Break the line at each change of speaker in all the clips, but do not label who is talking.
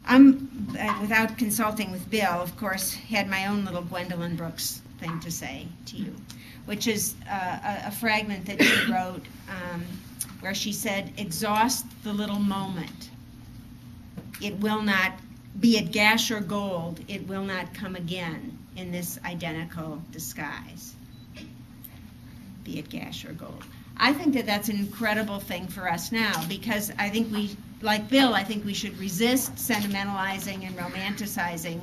I'm, without consulting with Bill, of course, had my own little Gwendolyn Brooks thing to say to you, which is a fragment that she wrote where she said, exhaust the little moment. It will not, be it gash or gold, it will not come again in this identical disguise. Be it gash or gold. I think that that's an incredible thing for us now, because I think we, like Bill, I think we should resist sentimentalizing and romanticizing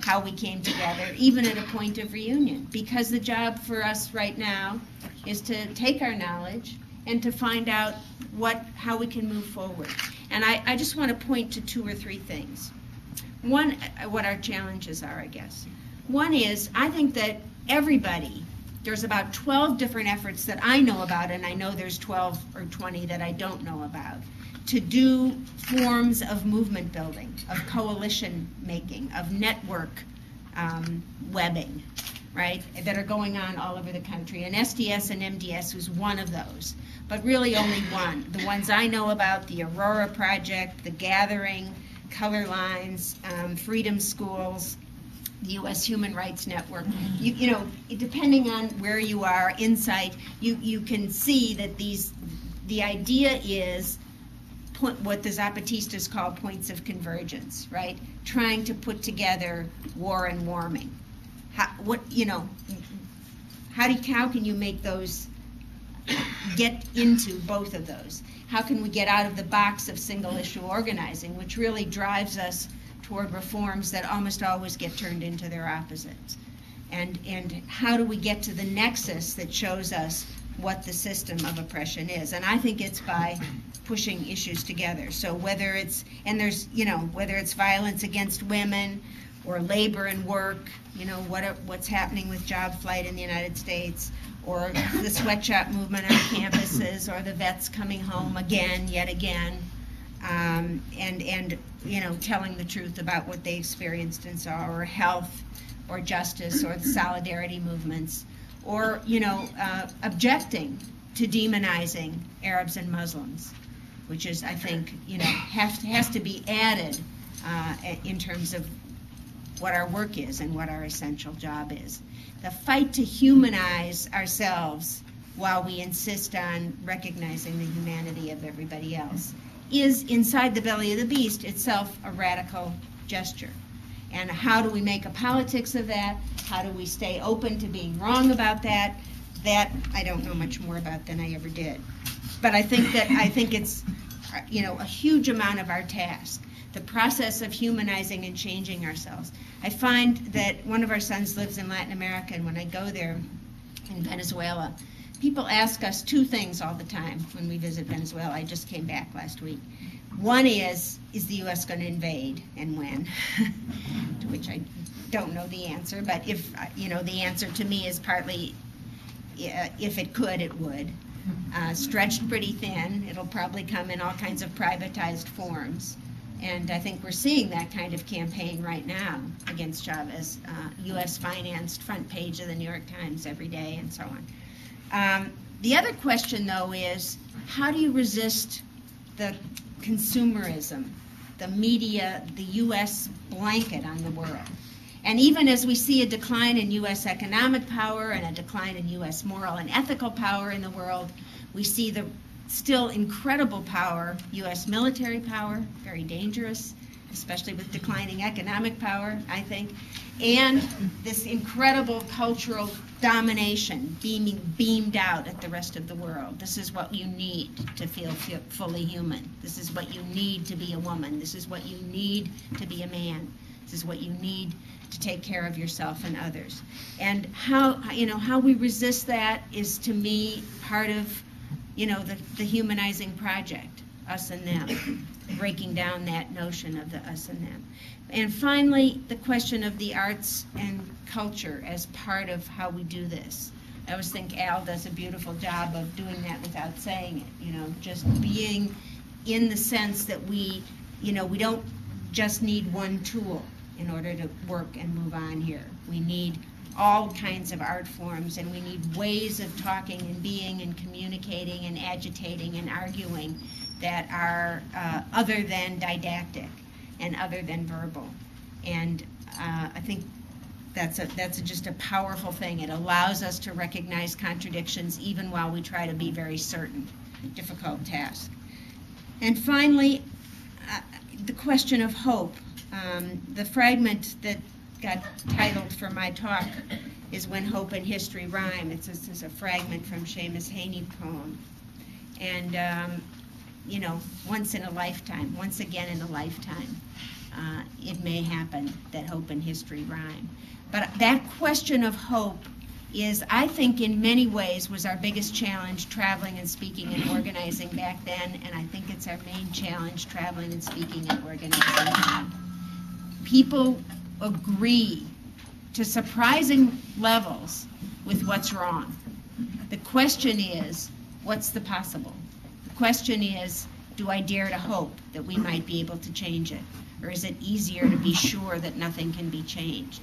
how we came together, even at a point of reunion, because the job for us right now is to take our knowledge and to find out how we can move forward. And I just want to point to 2 or 3 things. One, what our challenges are, I guess. One is, I think that everybody, there's about 12 different efforts that I know about, and I know there's 12 or 20 that I don't know about, to do forms of movement building, of coalition making, of network webbing, right, that are going on all over the country. And SDS and MDS was one of those, but really only one. The ones I know about, the Aurora Project, the Gathering, Color Lines, Freedom Schools, the U.S. Human Rights Network. You know, depending on where you are, Insight, you can see that the idea is what the Zapatistas call points of convergence, right? Trying to put together war and warming. How can you make those, get into both of those? How can we get out of the box of single issue organizing, which really drives us toward reforms that almost always get turned into their opposites? And how do we get to the nexus that shows us what the system of oppression is? And I think it's by pushing issues together. So whether it's, and there's, whether it's violence against women or labor and work, what's happening with job flight in the United States, or the sweatshop movement on campuses, or the vets coming home yet again, and telling the truth about what they experienced and saw, or health, or justice, or the solidarity movements, or objecting to demonizing Arabs and Muslims, which is, I think, has to be added in terms of what our work is and what our essential job is. The fight to humanize ourselves while we insist on recognizing the humanity of everybody else is, inside the belly of the beast, itself a radical gesture. And how do we make a politics of that? How do we stay open to being wrong about that? That I don't know much more about than I ever did. But I think it's a huge amount of our task, the process of humanizing and changing ourselves. I find that one of our sons lives in Latin America, and when I go there, in Venezuela, people ask us 2 things all the time when we visit Venezuela. I just came back last week. One is the U.S. going to invade, and when? To which I don't know the answer, but if, the answer to me is partly, if it could, it would. Stretched pretty thin. It'll probably come in all kinds of privatized forms. And I think we're seeing that kind of campaign right now against Chavez, U.S.-financed front page of the New York Times every day, and so on. The other question, though, is how do you resist the consumerism, the media, the U.S. blanket on the world? And even as we see a decline in U.S. economic power and a decline in U.S. moral and ethical power in the world, we see the still incredible power, U.S. military power, very dangerous, especially with declining economic power, I think, and this incredible cultural domination beamed out at the rest of the world. This is what you need to feel fully human. This is what you need to be a woman. This is what you need to be a man. This is what you need to take care of yourself and others. And how we resist that is, to me, part of the humanizing project, us and them, breaking down that notion of the us and them. And finally, the question of the arts and culture as part of how we do this. I always think Al does a beautiful job of doing that without saying it, just being in the sense that we don't just need one tool in order to work and move on here. We need all kinds of art forms, and we need ways of talking and being and communicating and agitating and arguing that are other than didactic. and other than verbal. And I think that's just a powerful thing. It allows us to recognize contradictions even while we try to be very certain. Difficult task. And finally, the question of hope. The fragment that got titled for my talk is When Hope and History Rhyme. It's a fragment from Seamus Heaney poem. And, you know, once in a lifetime, once again in a lifetime, it may happen that hope and history rhyme. But that question of hope is, I think, in many ways was our biggest challenge traveling and speaking and organizing back then, and I think it's our main challenge traveling and speaking and organizing now. People agree to surprising levels with what's wrong. The question is, what's the possible? The question is, do I dare to hope that we might be able to change it? Or is it easier to be sure that nothing can be changed?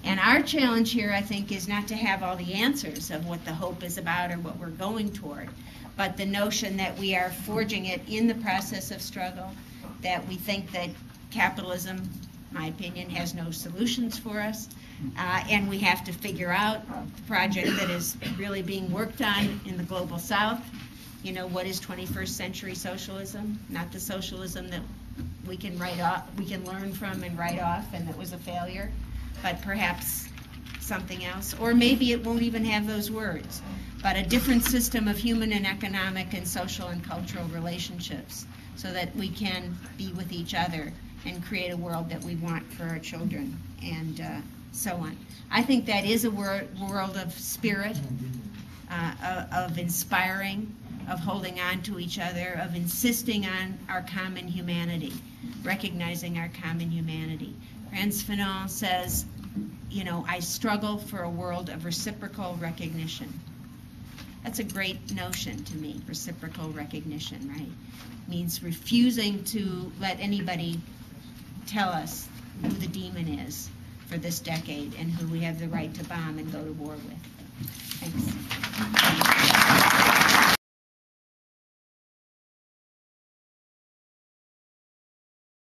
And our challenge here, I think, is not to have all the answers of what the hope is about or what we're going toward, but the notion that we are forging it in the process of struggle, that we think that capitalism, my opinion, has no solutions for us, and we have to figure out the project that is really being worked on in the global south. You know, what is 21st century socialism? Not the socialism that we can write off, we can learn from and write off, and that was a failure, but perhaps something else. Or maybe it won't even have those words, but a different system of human and economic and social and cultural relationships so that we can be with each other and create a world that we want for our children, and so on. I think that is a world of spirit, of inspiring, of holding on to each other, of insisting on our common humanity, recognizing our common humanity. Frantz Fanon says, you know, I struggle for a world of reciprocal recognition. That's a great notion to me, reciprocal recognition, right? It means refusing to let anybody tell us who the demon is for this decade and who we have the right to bomb and go to war with. Thanks.